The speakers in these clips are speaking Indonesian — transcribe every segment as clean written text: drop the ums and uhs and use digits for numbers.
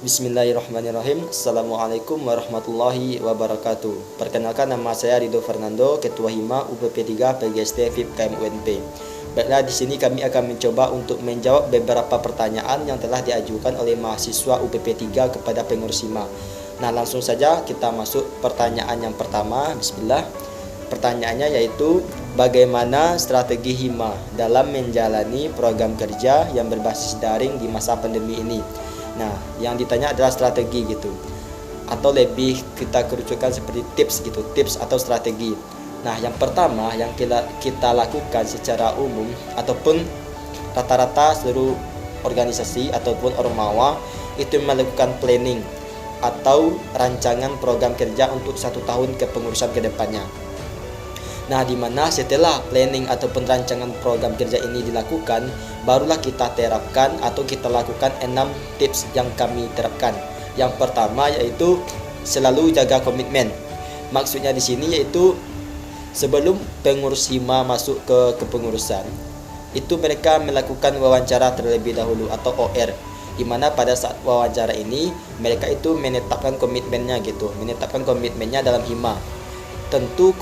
Bismillahirrahmanirrahim. Assalamualaikum warahmatullahi wabarakatuh. Perkenalkan, nama saya Rido Fernando, Ketua Hima UPP 3 PGSD FIP KM UNP. Baiklah, di sini kami akan mencoba untuk menjawab beberapa pertanyaan yang telah diajukan oleh mahasiswa UPP 3 kepada pengurus Hima. Nah, langsung saja kita masuk pertanyaan yang pertama. Bismillah. Pertanyaannya yaitu, bagaimana strategi Hima dalam menjalani program kerja yang berbasis daring di masa pandemi ini? Nah, yang ditanya adalah strategi gitu, atau lebih kita kerucutkan seperti tips gitu, tips atau strategi. Nah, yang pertama yang kita lakukan secara umum ataupun rata-rata seluruh organisasi ataupun ormawa itu melakukan planning atau rancangan program kerja untuk 1 tahun kepengurusan ke depannya. Nah, di mana setelah planning ataupun rancangan program kerja ini dilakukan, barulah kita terapkan atau kita lakukan 6 tips yang kami terapkan. Yang pertama yaitu selalu jaga komitmen. Maksudnya di sini yaitu sebelum pengurus Hima masuk ke kepengurusan, itu mereka melakukan wawancara terlebih dahulu atau OR. Di mana pada saat wawancara ini mereka itu menetapkan komitmennya gitu, menetapkan komitmennya dalam Hima. Tentu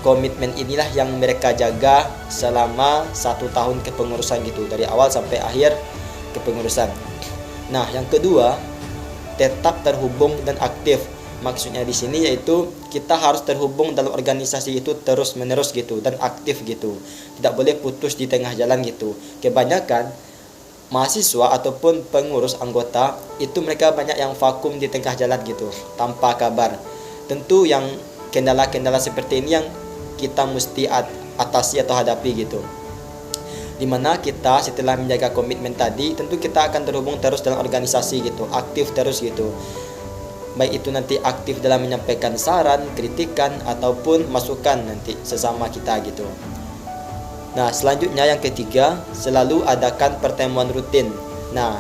komitmen inilah yang mereka jaga selama 1 tahun kepengurusan gitu, dari awal sampai akhir kepengurusan. Nah, yang kedua, tetap terhubung dan aktif. Maksudnya di sini yaitu kita harus terhubung dalam organisasi itu terus-menerus gitu dan aktif gitu. Tidak boleh putus di tengah jalan gitu. Kebanyakan mahasiswa ataupun pengurus anggota itu mereka banyak yang vakum di tengah jalan gitu, tanpa kabar. Tentu yang kendala-kendala seperti ini yang kita mesti atasi atau hadapi gitu. Dimana kita setelah menjaga komitmen tadi, tentu kita akan terhubung terus dalam organisasi gitu, aktif terus gitu. Baik itu nanti aktif dalam menyampaikan saran, kritikan ataupun masukan nanti sesama kita gitu. Nah, selanjutnya yang ketiga, selalu adakan pertemuan rutin. Nah,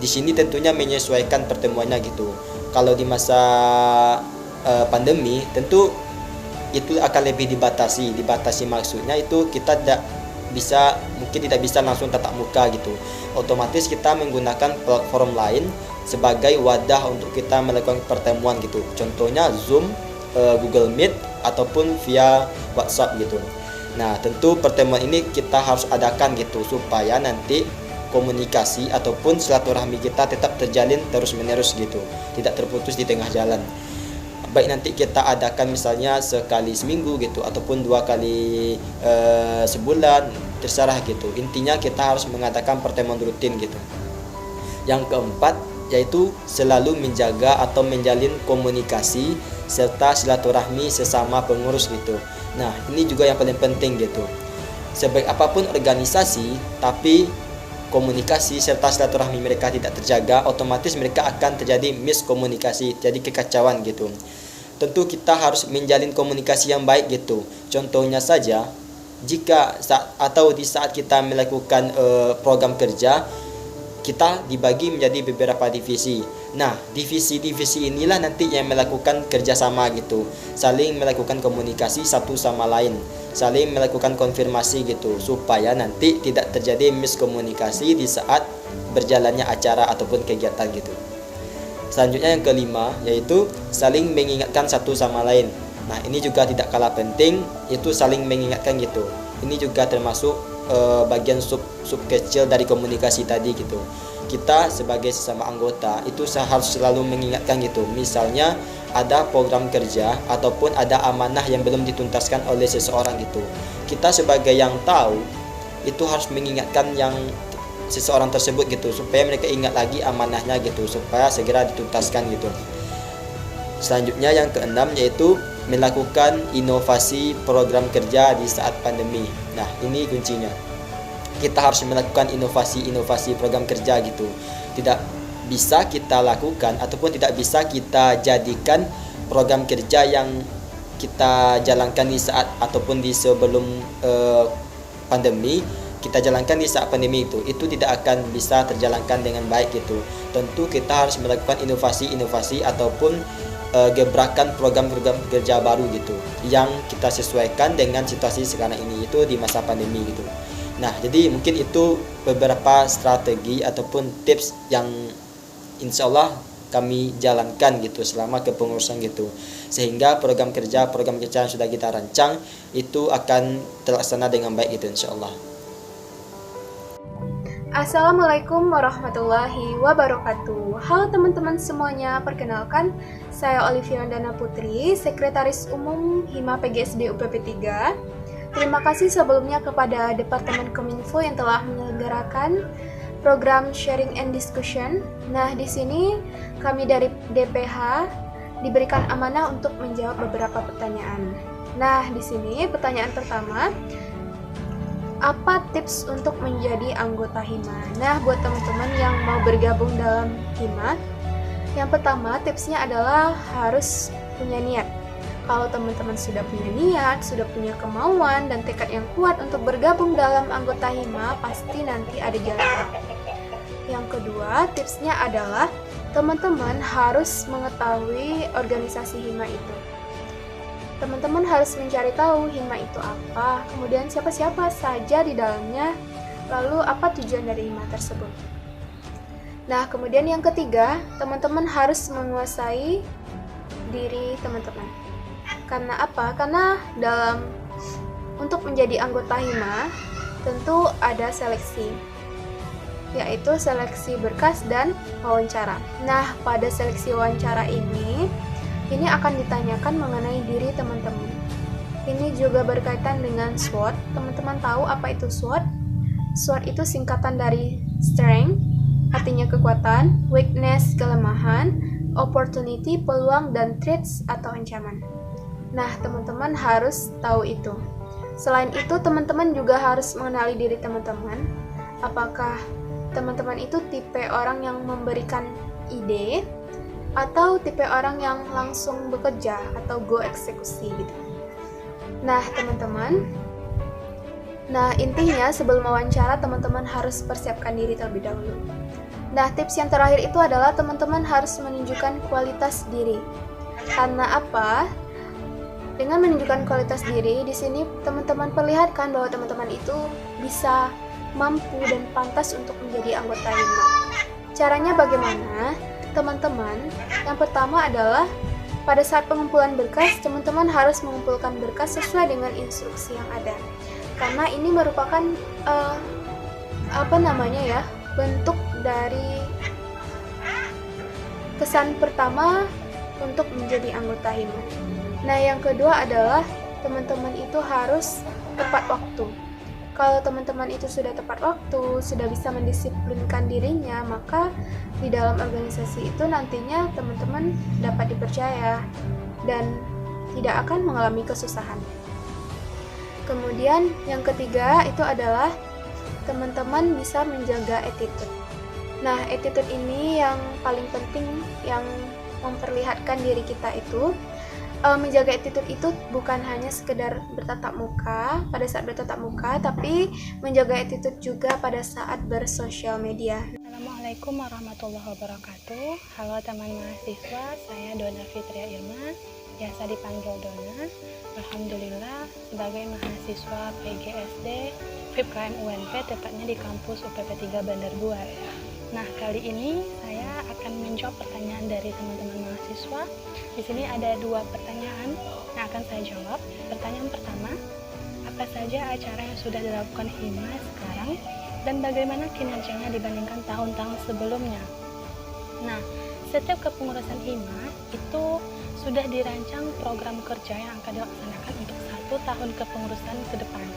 di sini tentunya menyesuaikan pertemuannya gitu. Kalau di masa pandemi tentu itu akan lebih dibatasi maksudnya itu kita mungkin tidak bisa langsung tatap muka gitu. Otomatis kita menggunakan platform lain sebagai wadah untuk kita melakukan pertemuan gitu. Contohnya Zoom, Google Meet ataupun via WhatsApp gitu. Nah, tentu pertemuan ini kita harus adakan gitu supaya nanti komunikasi ataupun silaturahmi kita tetap terjalin terus-menerus gitu, tidak terputus di tengah jalan. Baik nanti kita adakan misalnya sekali seminggu gitu ataupun 2 kali sebulan, terserah gitu. Intinya kita harus mengadakan pertemuan rutin gitu. Yang keempat yaitu selalu menjaga atau menjalin komunikasi serta silaturahmi sesama pengurus gitu. Nah, ini juga yang paling penting gitu. Sebaik apapun organisasi, tapi komunikasi serta silaturahmi mereka tidak terjaga, otomatis mereka akan terjadi miskomunikasi, jadi kekacauan gitu. Tentu kita harus menjalin komunikasi yang baik gitu. Contohnya saja, jika di saat kita melakukan program kerja, kita dibagi menjadi beberapa divisi. Nah, divisi-divisi inilah nanti yang melakukan kerjasama gitu, saling melakukan komunikasi satu sama lain, saling melakukan konfirmasi gitu, supaya nanti tidak terjadi miskomunikasi di saat berjalannya acara ataupun kegiatan gitu. Selanjutnya yang kelima yaitu saling mengingatkan satu sama lain. Nah, ini juga tidak kalah penting, itu saling mengingatkan gitu. Ini juga termasuk bagian sub kecil dari komunikasi tadi gitu. Kita sebagai sesama anggota itu harus selalu mengingatkan gitu. Misalnya ada program kerja ataupun ada amanah yang belum dituntaskan oleh seseorang gitu. Kita sebagai yang tahu itu harus mengingatkan yang seseorang tersebut gitu, supaya mereka ingat lagi amanahnya gitu, supaya segera dituntaskan gitu. Selanjutnya yang keenam yaitu melakukan inovasi program kerja di saat pandemi. Nah, ini kuncinya. Kita harus melakukan inovasi program kerja gitu. Tidak bisa kita lakukan ataupun tidak bisa kita jadikan program kerja yang kita jalankan di saat ataupun di sebelum pandemi, kita jalankan di saat pandemi itu tidak akan bisa terjalankan dengan baik gitu. Tentu kita harus melakukan inovasi ataupun gebrakan program-program kerja baru gitu yang kita sesuaikan dengan situasi sekarang ini, itu di masa pandemi gitu. Nah, jadi mungkin itu beberapa strategi ataupun tips yang insya Allah kami jalankan gitu selama kepengurusan gitu, sehingga program kerja yang sudah kita rancang itu akan terlaksana dengan baik gitu insya Allah. Assalamualaikum warahmatullahi wabarakatuh. Halo teman-teman semuanya, perkenalkan saya Olivia Wandana Putri, Sekretaris Umum Hima PGSD UPP 3. Terima kasih sebelumnya kepada Departemen Kominfo yang telah menyelenggarakan program Sharing and Discussion. Nah, di sini kami dari DPH diberikan amanah untuk menjawab beberapa pertanyaan. Nah, di sini pertanyaan pertama, apa tips untuk menjadi anggota Hima? Nah, buat teman-teman yang mau bergabung dalam Hima, yang pertama tipsnya adalah harus punya niat. Kalau teman-teman sudah punya niat, sudah punya kemauan dan tekad yang kuat untuk bergabung dalam anggota Hima, pasti nanti ada jalan. Yang kedua, tipsnya adalah teman-teman harus mengetahui organisasi Hima itu. Teman-teman harus mencari tahu Hima itu apa, kemudian siapa-siapa saja di dalamnya, lalu apa tujuan dari Hima tersebut. Nah, kemudian yang ketiga, teman-teman harus menguasai diri teman-teman. Karena apa? Karena untuk menjadi anggota Hima, tentu ada seleksi, yaitu seleksi berkas dan wawancara. Nah, pada seleksi wawancara ini akan ditanyakan mengenai diri teman-teman. Ini juga berkaitan dengan SWOT. Teman-teman tahu apa itu SWOT? SWOT itu singkatan dari strength, artinya kekuatan, weakness, kelemahan, opportunity, peluang, dan threats atau ancaman. Nah, teman-teman harus tahu itu. Selain itu, teman-teman juga harus mengenali diri teman-teman. Apakah teman-teman itu tipe orang yang memberikan ide, atau tipe orang yang langsung bekerja atau go eksekusi gitu. Nah, teman-teman, intinya sebelum wawancara teman-teman harus persiapkan diri terlebih dahulu. Nah, tips yang terakhir itu adalah teman-teman harus menunjukkan kualitas diri. Karena apa? Dengan menunjukkan kualitas diri, di sini teman-teman perlihatkan bahwa teman-teman itu bisa, mampu, dan pantas untuk menjadi anggota Hima. Caranya bagaimana? Teman-teman, yang pertama adalah pada saat pengumpulan berkas, teman-teman harus mengumpulkan berkas sesuai dengan instruksi yang ada. Karena ini merupakan bentuk dari kesan pertama untuk menjadi anggota Hima. Nah, yang kedua adalah teman-teman itu harus tepat waktu. Kalau teman-teman itu sudah tepat waktu, sudah bisa mendisiplinkan dirinya, maka di dalam organisasi itu nantinya teman-teman dapat dipercaya dan tidak akan mengalami kesusahan. Kemudian yang ketiga itu adalah teman-teman bisa menjaga attitude. Nah, attitude ini yang paling penting, yang memperlihatkan diri kita itu. Menjaga attitude itu bukan hanya sekedar bertatap muka pada saat bertatap muka, tapi menjaga attitude juga pada saat bersosial media. Assalamualaikum warahmatullahi wabarakatuh. Halo teman mahasiswa, saya Dona Fitria Irma, biasa dipanggil Dona. Alhamdulillah sebagai mahasiswa PGSD FIPKM UNP, tepatnya di kampus UPP 3 Bandar Buah. Nah, kali ini saya akan menjawab pertanyaan dari teman-teman mahasiswa. Di sini ada 2 pertanyaan yang akan saya jawab. Pertanyaan pertama, apa saja acara yang sudah dilakukan Hima sekarang dan bagaimana kinerjanya dibandingkan tahun-tahun sebelumnya? Nah, setiap kepengurusan Hima itu sudah dirancang program kerja yang akan dilaksanakan untuk 1 tahun kepengurusan ke depan.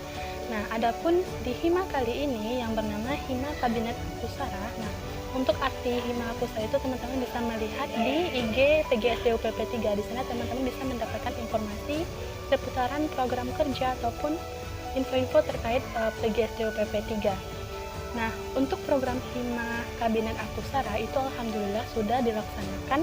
Nah, adapun di Hima kali ini yang bernama Hima Kabinet Akusara. Nah, untuk arti Hima Akusara itu teman-teman bisa melihat di IG PGSD UPP 3. Di sana teman-teman bisa mendapatkan informasi seputaran program kerja ataupun info-info terkait PGSD UPP 3. Nah, untuk program Hima Kabinet Akusara itu alhamdulillah sudah dilaksanakan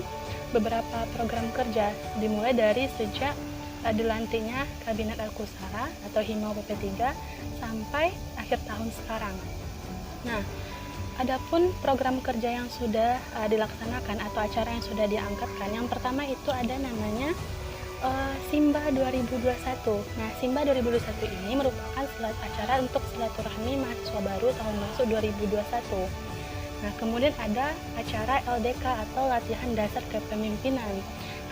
beberapa program kerja, dimulai dari sejak dilantiknya Kabinet Akusara atau Hima UPP 3 sampai akhir tahun sekarang. Nah, adapun program kerja yang sudah dilaksanakan atau acara yang sudah diangkatkan, yang pertama itu ada namanya Simba 2021. Nah, Simba 2021 ini merupakan acara untuk silaturahmi mahasiswa baru tahun masuk 2021. Nah, kemudian ada acara LDK atau latihan dasar kepemimpinan.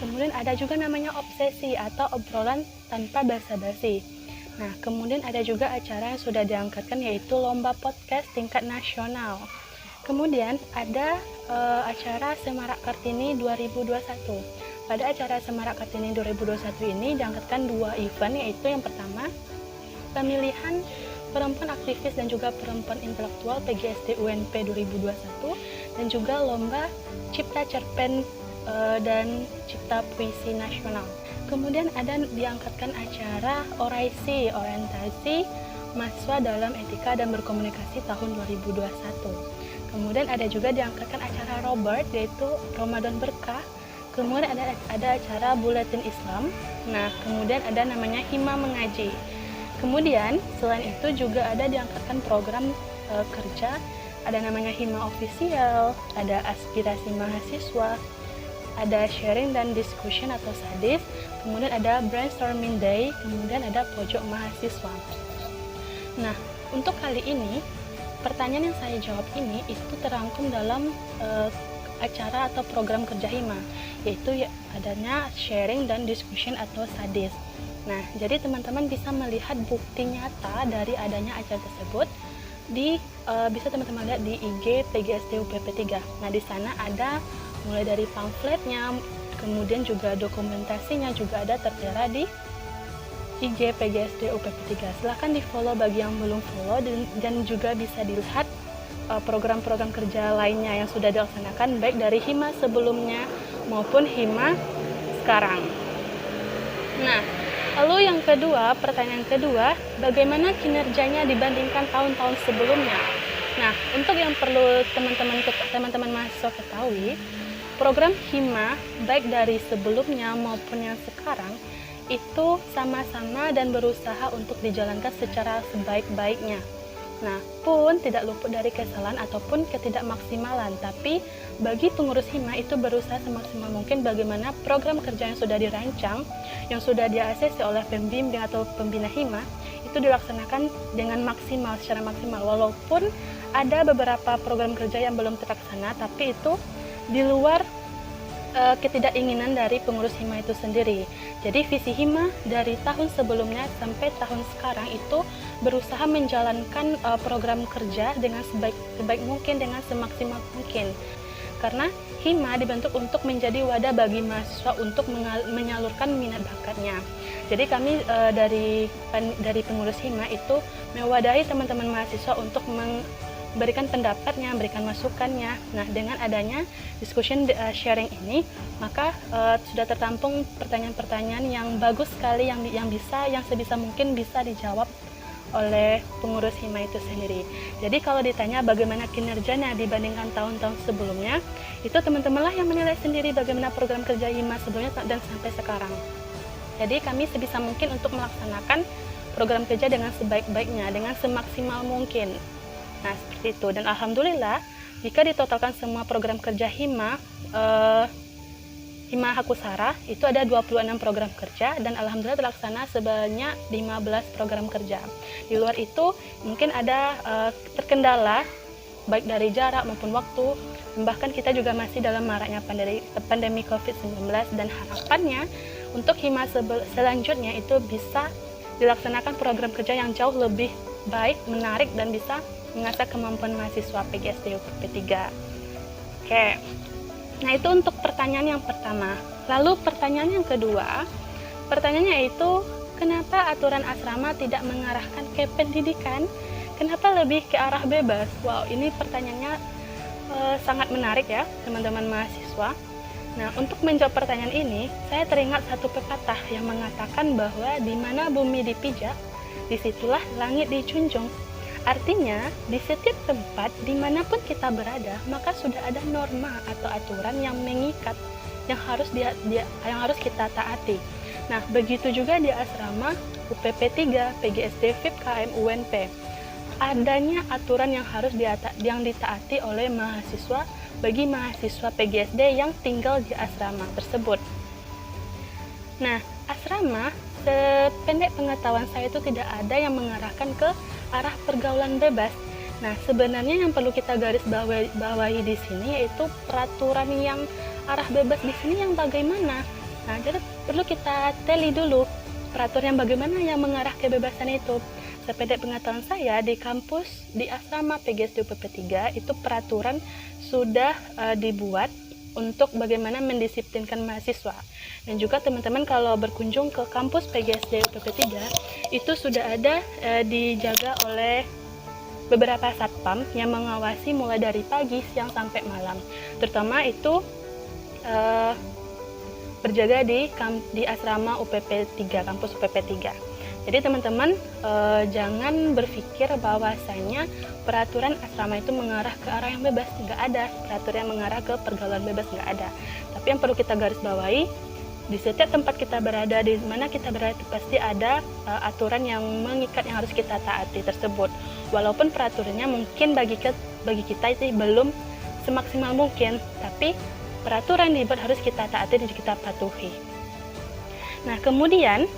Kemudian ada juga namanya obsesi atau obrolan tanpa basa-basi. Nah, kemudian ada juga acara yang sudah diangkatkan yaitu lomba podcast tingkat nasional. Kemudian ada acara Semarak Kartini 2021. Pada acara Semarak Kartini 2021 ini diangkatkan 2 event, yaitu yang pertama pemilihan perempuan aktivis dan juga perempuan intelektual PGSD UNP 2021 dan juga lomba Cipta Cerpen dan Cipta Puisi Nasional. Kemudian ada diangkatkan acara orasi, orientasi mahasiswa dalam etika dan berkomunikasi tahun 2021. Kemudian ada juga diangkatkan acara Robert, yaitu Ramadan Berkah. Kemudian ada acara Buletin Islam. Nah, kemudian ada namanya Hima Mengaji. Kemudian selain itu juga ada diangkatkan program kerja, ada namanya Hima Official, ada aspirasi mahasiswa, ada sharing dan discussion atau sadis, kemudian ada brainstorming day, kemudian ada pojok mahasiswa. Nah, untuk kali ini pertanyaan yang saya jawab ini itu terangkum dalam acara atau program kerja Hima, yaitu adanya sharing dan discussion atau sadis. Nah, jadi teman-teman bisa melihat bukti nyata dari adanya acara tersebut bisa teman-teman lihat di IG PGSD UPP3. Nah, di sana ada mulai dari pamfletnya, kemudian juga dokumentasinya juga ada tertera di IG PGSD UPP3. Silahkan di follow bagi yang belum follow dan juga bisa dilihat program-program kerja lainnya yang sudah dilaksanakan baik dari Hima sebelumnya maupun Hima sekarang. Nah, lalu yang kedua, pertanyaan kedua, bagaimana kinerjanya dibandingkan tahun-tahun sebelumnya? Nah, untuk yang perlu teman-teman mahasiswa ketahui, program Hima baik dari sebelumnya maupun yang sekarang itu sama-sama dan berusaha untuk dijalankan secara sebaik-baiknya. Nah, pun tidak luput dari kesalahan ataupun ketidakmaksimalan, tapi bagi pengurus Hima itu berusaha semaksimal mungkin bagaimana program kerja yang sudah dirancang, yang sudah di-ACC oleh pembimbing atau pembina Hima, itu dilaksanakan dengan maksimal, secara maksimal. Walaupun ada beberapa program kerja yang belum terlaksana, tapi itu di luar ketidakinginan dari pengurus Hima itu sendiri. Jadi visi Hima dari tahun sebelumnya sampai tahun sekarang itu berusaha menjalankan program kerja dengan sebaik mungkin, dengan semaksimal mungkin. Karena Hima dibentuk untuk menjadi wadah bagi mahasiswa untuk menyalurkan minat bakatnya. Jadi kami dari pengurus Hima itu mewadahi teman-teman mahasiswa untuk memberikan pendapatnya, memberikan masukannya. Nah, dengan adanya discussion sharing ini, maka sudah tertampung pertanyaan-pertanyaan yang bagus sekali yang sebisa mungkin bisa dijawab oleh pengurus Hima itu sendiri. Jadi kalau ditanya bagaimana kinerjanya dibandingkan tahun-tahun sebelumnya, itu teman-temanlah yang menilai sendiri bagaimana program kerja Hima sebelumnya dan sampai sekarang. Jadi kami sebisa mungkin untuk melaksanakan program kerja dengan sebaik-baiknya, dengan semaksimal mungkin. Nah, seperti itu. Dan alhamdulillah, jika ditotalkan semua program kerja Hima Hakusara, itu ada 26 program kerja dan alhamdulillah terlaksana sebanyak 15 program kerja. Di luar itu, mungkin ada terkendala, baik dari jarak maupun waktu, bahkan kita juga masih dalam maraknya pandemi COVID-19 dan harapannya untuk Hima selanjutnya itu bisa dilaksanakan program kerja yang jauh lebih baik, menarik, dan bisa mengasah kemampuan mahasiswa PGSD UPP3. Oke, nah itu untuk pertanyaan yang pertama. Lalu pertanyaan yang kedua, pertanyaannya itu kenapa aturan asrama tidak mengarahkan ke pendidikan? Kenapa lebih ke arah bebas? Wow, ini pertanyaannya sangat menarik ya teman-teman mahasiswa. Nah, untuk menjawab pertanyaan ini, saya teringat satu pepatah yang mengatakan bahwa di mana bumi dipijak, disitulah langit dijunjung. Artinya, di setiap tempat dimanapun kita berada, maka sudah ada norma atau aturan yang mengikat, yang harus kita taati. Nah, begitu juga di asrama UPP3, PGSD, FIP, KM, UNP. adanya aturan yang harus yang ditaati oleh mahasiswa bagi mahasiswa PGSD yang tinggal di asrama tersebut. Nah, asrama sependek pengetahuan saya itu tidak ada yang mengarahkan ke arah pergaulan bebas. Nah, sebenarnya yang perlu kita garis bawahi di sini yaitu peraturan yang arah bebas di sini yang bagaimana. Nah, jadi perlu kita teli dulu peraturan yang bagaimana yang mengarah kebebasan itu. Sependek pengetahuan saya di kampus di asrama PGSD UPP 3 itu peraturan sudah dibuat untuk bagaimana mendisiplinkan mahasiswa. Dan juga teman-teman kalau berkunjung ke kampus PGSD UPP 3 itu sudah ada dijaga oleh beberapa satpam yang mengawasi mulai dari pagi, siang sampai malam. Terutama itu berjaga di asrama UPP 3, kampus UPP 3. Jadi teman-teman jangan berpikir bahwasanya peraturan asrama itu mengarah ke arah yang bebas. Nggak ada peraturan yang mengarah ke pergaulan bebas, nggak ada. Tapi yang perlu kita garis bawahi, di setiap tempat kita berada, di mana kita berada, pasti ada aturan yang mengikat yang harus kita taati tersebut. Walaupun peraturannya mungkin bagi kita itu belum semaksimal mungkin, tapi peraturan yang dibuat harus kita taati dan kita patuhi. Nah, kemudian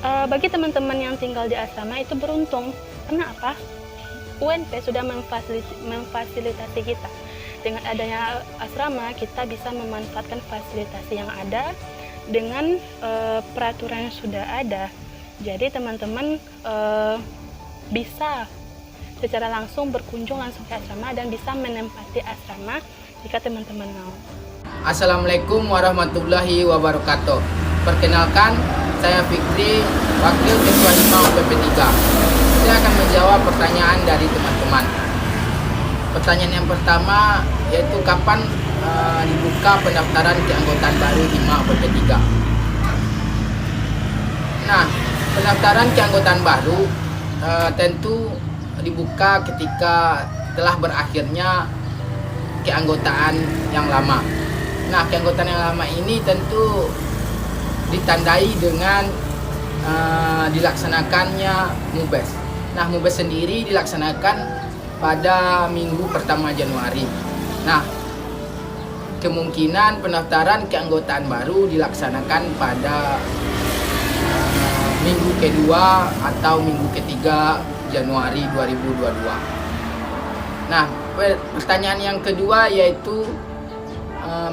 bagi teman-teman yang tinggal di asrama itu beruntung. Kenapa? UNP sudah memfasilitasi kita. Dengan adanya asrama, kita bisa memanfaatkan fasilitasi yang ada dengan peraturan yang sudah ada. Jadi teman-teman bisa secara langsung berkunjung langsung ke asrama dan bisa menempati asrama jika teman-teman mau. Assalamualaikum warahmatullahi wabarakatuh. Perkenalkan, saya Fikri, Wakil Ketua Hima UPP 3. Saya akan menjawab pertanyaan dari teman-teman. Pertanyaan yang pertama yaitu kapan dibuka pendaftaran keanggotaan baru Hima UPP 3. Nah, pendaftaran keanggotaan baru tentu dibuka ketika telah berakhirnya keanggotaan yang lama. Nah, keanggotaan yang lama ini tentu ditandai dengan dilaksanakannya MUBES. Nah, MUBES sendiri dilaksanakan pada minggu pertama Januari. Nah, kemungkinan pendaftaran keanggotaan baru dilaksanakan pada minggu kedua atau minggu ketiga Januari 2022. Nah, pertanyaan yang kedua yaitu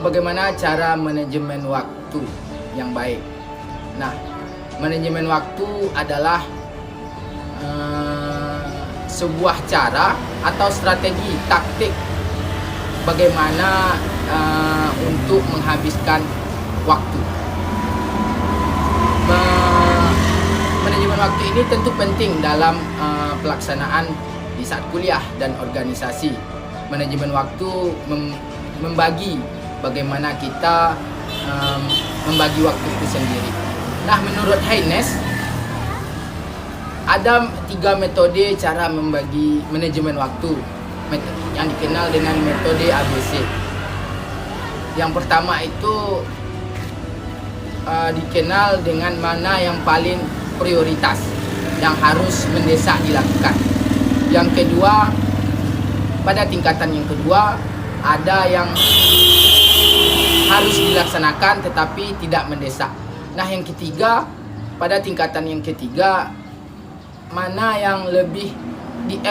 bagaimana cara manajemen waktu yang baik. Nah, manajemen waktu adalah sebuah cara atau strategi taktik bagaimana untuk menghabiskan waktu. Manajemen waktu ini tentu penting dalam pelaksanaan di saat kuliah dan organisasi. Manajemen waktu membagi bagaimana kita membagi waktu itu sendiri. Nah, menurut Haynes ada 3 metode cara membagi manajemen waktu yang dikenal dengan metode ABC. Yang pertama itu dikenal dengan mana yang paling prioritas yang harus mendesak dilakukan. Yang kedua, pada tingkatan yang kedua ada yang harus dilaksanakan tetapi tidak mendesak. Nah, yang ketiga, pada tingkatan yang ketiga mana yang lebih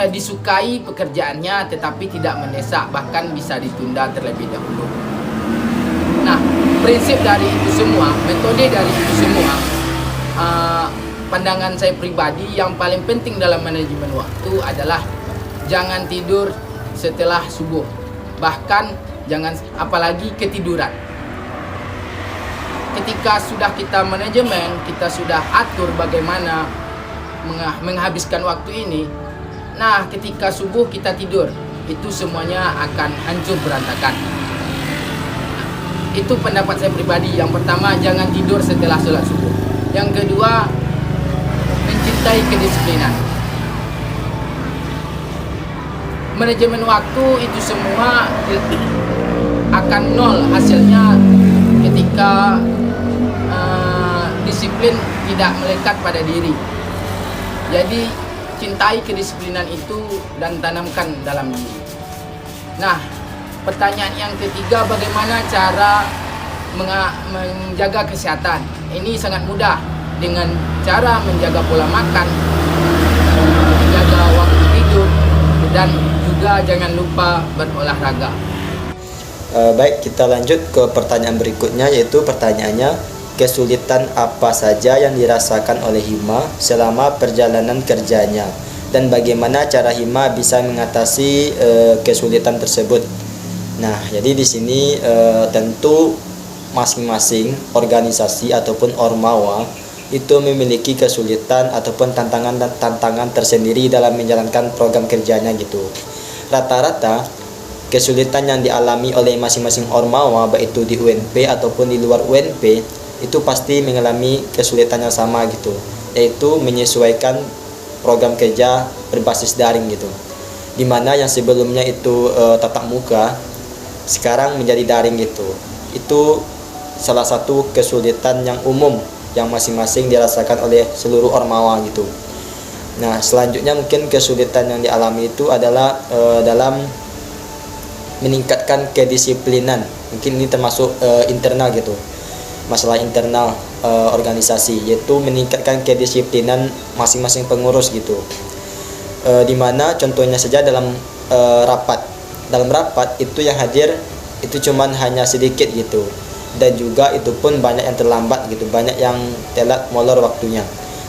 disukai pekerjaannya tetapi tidak mendesak, bahkan bisa ditunda terlebih dahulu. Nah, prinsip dari itu semua, metode dari itu semua, pandangan saya pribadi yang paling penting dalam manajemen waktu adalah jangan tidur setelah subuh, bahkan jangan apalagi ketiduran. Ketika sudah kita manajemen, kita sudah atur bagaimana menghabiskan waktu ini. Nah, ketika subuh kita tidur, itu semuanya akan hancur berantakan. Itu pendapat saya pribadi. Yang pertama, jangan tidur setelah sholat subuh. Yang kedua, mencintai kedisiplinan. Manajemen waktu itu semua akan nol hasilnya ketika disiplin tidak melekat pada diri. Jadi cintai kedisiplinan itu dan tanamkan dalam diri. Nah, pertanyaan yang ketiga, bagaimana cara menjaga kesehatan? Ini sangat mudah dengan cara menjaga pola makan, menjaga waktu tidur, dan juga jangan lupa berolahraga. Baik, kita lanjut ke pertanyaan berikutnya, yaitu pertanyaannya, kesulitan apa saja yang dirasakan oleh Hima selama perjalanan kerjanya dan bagaimana cara Hima bisa mengatasi kesulitan tersebut. Nah, jadi di sini tentu masing-masing organisasi ataupun ormawa itu memiliki kesulitan ataupun tantangan tersendiri dalam menjalankan program kerjanya gitu. Rata-rata kesulitan yang dialami oleh masing-masing ormawa, baik itu di UNP ataupun di luar UNP, itu pasti mengalami kesulitan yang sama gitu, yaitu menyesuaikan program kerja berbasis daring gitu, dimana yang sebelumnya itu tatap muka sekarang menjadi daring gitu. Itu salah satu kesulitan yang umum yang masing-masing dirasakan oleh seluruh ormawa gitu. Nah, selanjutnya mungkin kesulitan yang dialami itu adalah dalam meningkatkan kedisiplinan. Mungkin ini termasuk internal gitu, masalah internal organisasi, yaitu meningkatkan kedisiplinan masing-masing pengurus gitu. Dimana contohnya saja dalam rapat itu yang hadir itu cuman hanya sedikit gitu, dan juga itu pun banyak yang terlambat gitu, banyak yang telat molor waktunya.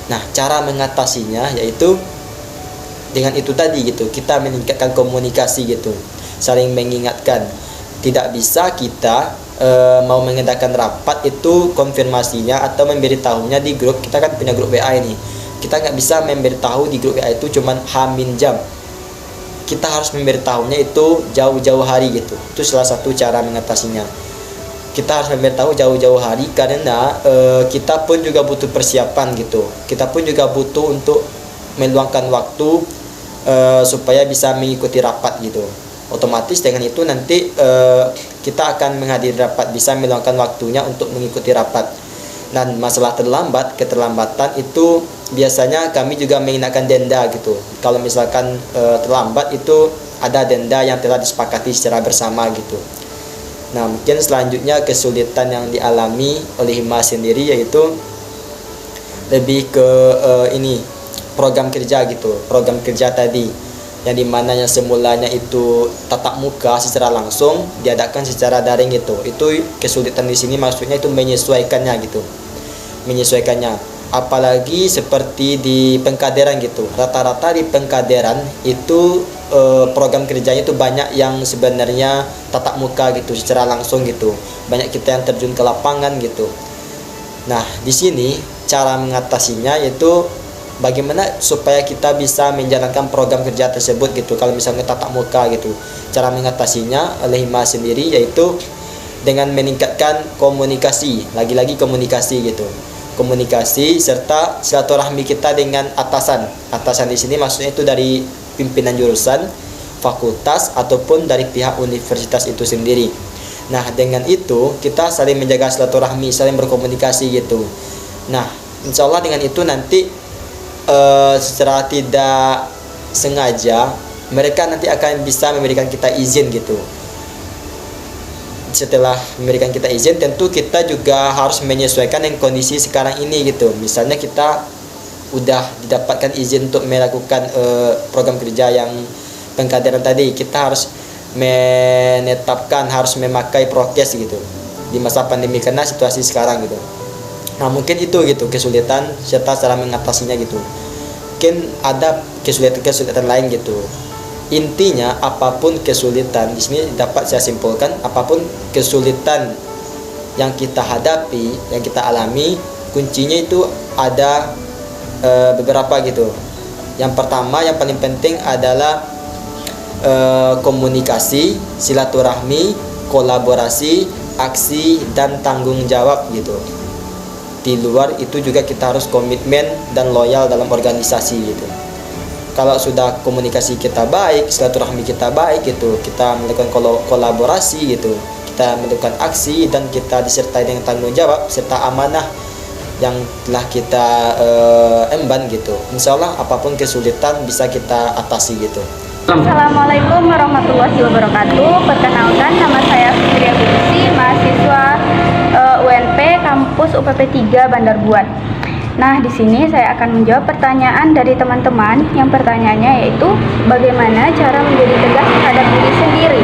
Nah, cara mengatasinya yaitu dengan itu tadi gitu, kita meningkatkan komunikasi gitu, saling mengingatkan. Tidak bisa kita mau mengadakan rapat itu konfirmasinya atau memberitahunya di grup. Kita kan punya grup WA ini, kita nggak bisa memberitahu di grup WA itu cuman H- jam. Kita harus memberitahunya itu jauh-jauh hari gitu. Itu salah satu cara mengatasinya. Kita harus memberitahu jauh-jauh hari karena kita pun juga butuh persiapan gitu. Kita pun juga butuh untuk meluangkan waktu supaya bisa mengikuti rapat gitu. Otomatis dengan itu nanti kita akan menghadiri rapat, bisa meluangkan waktunya untuk mengikuti rapat. Dan masalah keterlambatan itu biasanya kami juga mengenakan denda gitu. Kalau misalkan terlambat itu ada denda yang telah disepakati secara bersama gitu. Nah, mungkin selanjutnya kesulitan yang dialami oleh Hima sendiri yaitu lebih ke ini program kerja gitu, program kerja tadi yang dimana yang semulanya itu tatap muka secara langsung diadakan secara daring gitu. Itu kesulitan di sini maksudnya itu menyesuaikannya gitu, menyesuaikannya. Apalagi seperti di pengkaderan gitu, rata-rata di pengkaderan itu program kerjanya itu banyak yang sebenarnya tatap muka gitu, secara langsung gitu, banyak kita yang terjun ke lapangan gitu. Nah, di sini cara mengatasinya yaitu bagaimana supaya kita bisa menjalankan program kerja tersebut gitu. Kalau misalnya tatap muka gitu, cara mengatasinya oleh Hima sendiri yaitu dengan meningkatkan komunikasi, lagi-lagi komunikasi gitu, komunikasi serta silaturahmi kita dengan atasan. Atasan di sini maksudnya itu dari pimpinan jurusan, fakultas ataupun dari pihak universitas itu sendiri. Nah, dengan itu kita saling menjaga silaturahmi, saling berkomunikasi gitu. Nah, insya Allah dengan itu nanti secara tidak sengaja mereka nanti akan bisa memberikan kita izin gitu. Setelah memberikan kita izin, tentu kita juga harus menyesuaikan dengan kondisi sekarang ini gitu. Misalnya kita udah didapatkan izin untuk melakukan program kerja yang pengkaderan tadi, kita harus menetapkan harus memakai prokes gitu di masa pandemi karena situasi sekarang gitu. Nah, mungkin itu gitu kesulitan serta cara mengatasinya gitu. Mungkin ada kesulitan lain gitu. Intinya apapun kesulitan di sini dapat saya simpulkan, apapun kesulitan yang kita hadapi, yang kita alami, kuncinya itu ada beberapa gitu. Yang pertama, yang paling penting adalah komunikasi, silaturahmi, kolaborasi, aksi dan tanggung jawab gitu. Di luar itu juga kita harus komitmen dan loyal dalam organisasi gitu. Kalau sudah komunikasi kita baik, silaturahmi kita baik gitu, kita melakukan kolaborasi gitu, kita melakukan aksi dan kita disertai dengan tanggung jawab serta amanah yang telah kita emban gitu. Insya Allah apapun kesulitan bisa kita atasi gitu. Assalamualaikum warahmatullahi wabarakatuh. Perkenalkan, nama saya Fitria Binti, mahasiswa UNP kampus UPP 3 Bandar Buat. Nah, di sini saya akan menjawab pertanyaan dari teman-teman. Yang pertanyaannya yaitu bagaimana cara menjadi tegas terhadap diri sendiri.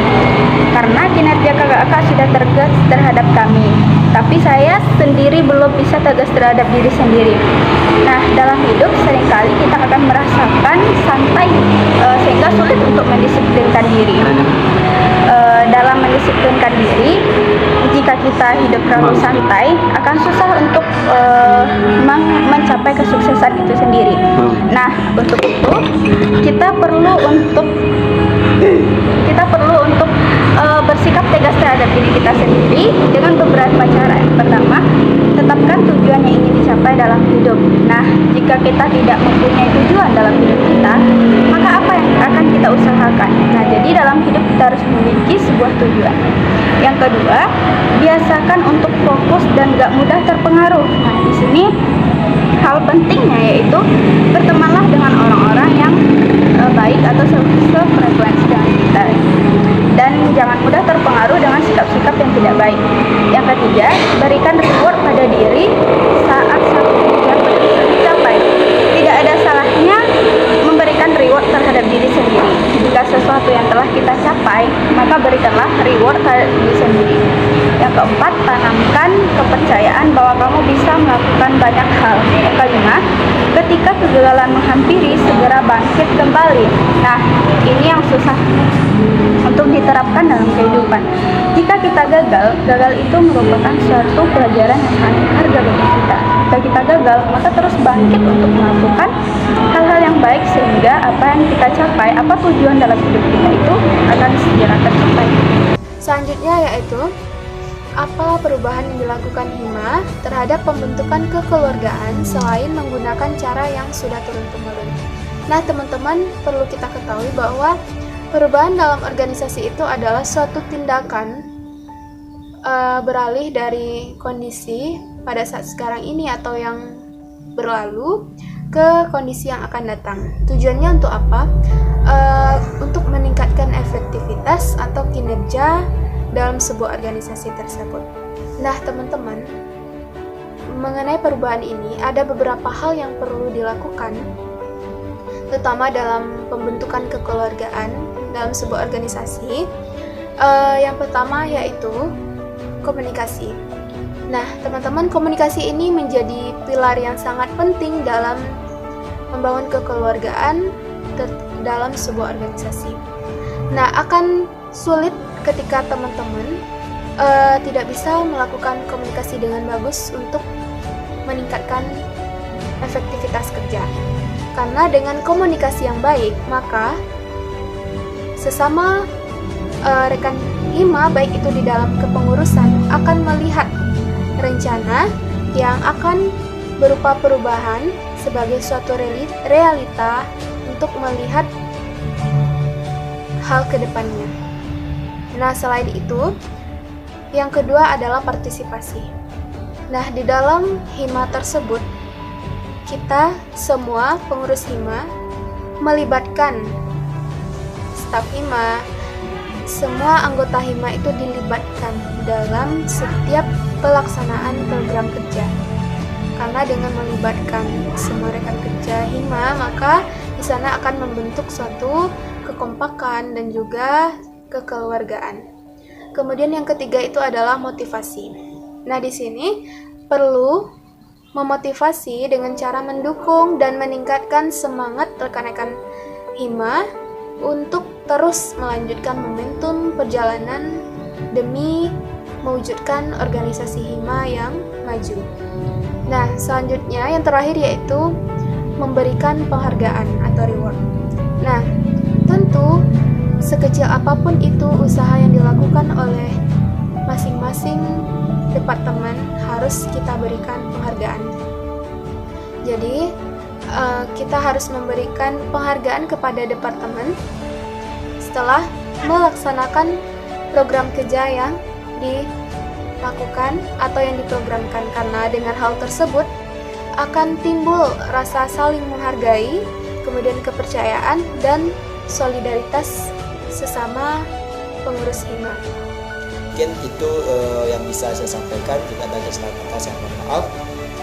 Karena kinerja kakak-kakak sudah tegas terhadap kami, tapi saya sendiri belum bisa tegas terhadap diri sendiri. Nah, dalam hidup seringkali kita akan merasakan santai sehingga sulit untuk mendisiplinkan diri. Dalam mendisiplinkan diri, jika kita hidup terlalu santai, akan susah untuk mencapai kesuksesan itu sendiri. Nah, untuk itu kita perlu untuk bersikap tegas terhadap diri kita sendiri dengan beberapa cara. Yang pertama, tetapkan tujuan yang ingin dicapai dalam hidup. Nah, jika kita tidak mempunyai tujuan dalam hidup kita, maka apa yang akan kita usahakan? Nah, jadi dalam hidup kita harus memiliki sebuah tujuan. Yang kedua, biasakan untuk fokus dan gak mudah terpengaruh. Nah, di sini hal pentingnya yaitu bertemanlah dengan orang-orang yang baik atau sefrekuensi dengan kita, dan jangan mudah terpengaruh dengan sikap-sikap yang tidak baik. Yang ketiga, berikan reward pada diri saat satu tujuan bisa dicapai. Tidak ada salahnya memberikan reward terhadap diri sendiri. Jika sesuatu yang telah kita capai, maka berikanlah reward terhadap diri sendiri. Yang keempat, tanamkan kepercayaan bahwa kamu bisa melakukan banyak hal. Yang kelima, ketika kegagalan menghampiri, segera bangkit kembali. Nah, ini yang susah untuk diterapkan dalam kehidupan. Jika kita gagal itu merupakan suatu pelajaran yang sangat berharga bagi kita. Jika kita gagal, maka terus bangkit untuk melakukan hal-hal yang baik sehingga apa yang kita capai, apa tujuan dalam hidup kita itu akan segera tercapai. Selanjutnya yaitu apa perubahan yang dilakukan Hima terhadap pembentukan kekeluargaan selain menggunakan cara yang sudah turun-temurun. Nah, teman-teman, perlu kita ketahui bahwa perubahan dalam organisasi itu adalah suatu tindakan beralih dari kondisi pada saat sekarang ini atau yang berlalu ke kondisi yang akan datang. Tujuannya untuk apa? Untuk meningkatkan efektivitas atau kinerja dalam sebuah organisasi tersebut. Nah, teman-teman, mengenai perubahan ini ada beberapa hal yang perlu dilakukan, terutama dalam pembentukan kekeluargaan dalam sebuah organisasi. Yang pertama yaitu komunikasi. Nah, teman-teman, komunikasi ini menjadi pilar yang sangat penting dalam membangun kekeluargaan dalam sebuah organisasi. Nah, akan sulit ketika teman-teman tidak bisa melakukan komunikasi dengan bagus untuk meningkatkan efektivitas kerja. Karena dengan komunikasi yang baik, maka sesama rekan Hima, baik itu di dalam kepengurusan, akan melihat rencana yang akan berupa perubahan sebagai suatu realita untuk melihat hal ke depannya. Nah, selain itu, yang kedua adalah partisipasi. Nah, di dalam Hima tersebut, kita semua pengurus Hima melibatkan staf Hima, semua anggota Hima itu dilibatkan dalam setiap pelaksanaan program kerja. Karena dengan melibatkan semua rekan kerja Hima, maka di sana akan membentuk suatu kekompakan dan juga kekeluargaan. Kemudian yang ketiga itu adalah motivasi. Nah, di sini perlu memotivasi dengan cara mendukung dan meningkatkan semangat rekan-rekan Hima untuk terus melanjutkan momentum perjalanan demi mewujudkan organisasi Hima yang maju. Nah, selanjutnya yang terakhir yaitu memberikan penghargaan atau reward. Nah, tentu sekecil apapun itu usaha yang dilakukan oleh masing-masing departemen harus kita berikan penghargaan. Jadi, kita harus memberikan penghargaan kepada departemen setelah melaksanakan program kerja yang dilakukan atau yang diprogramkan, karena dengan hal tersebut akan timbul rasa saling menghargai, kemudian kepercayaan dan solidaritas sesama pengurus hima. Mungkin itu yang bisa saya sampaikan. Jika ada kesalahan kata, saya mohon maaf.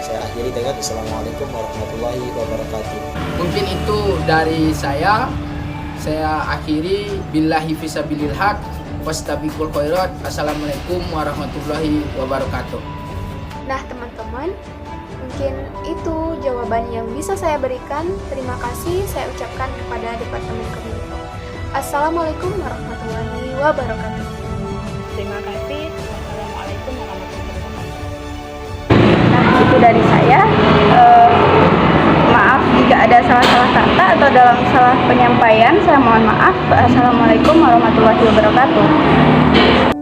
Saya akhiri dengan Assalamualaikum warahmatullahi wabarakatuh. Mungkin itu dari saya. Saya akhiri billahi fisabilil haq wastabiqul khairat. Assalamualaikum warahmatullahi wabarakatuh. Nah teman-teman, mungkin itu jawaban yang bisa saya berikan. Terima kasih saya ucapkan kepada Departemen Kominfo. Assalamualaikum warahmatullahi wabarakatuh. Terima kasih. Wassalamualaikum warahmatullahi wabarakatuh. Nah, itu dari saya. Maaf jika ada salah-salah kata atau dalam salah penyampaian, saya mohon maaf. Assalamualaikum warahmatullahi wabarakatuh.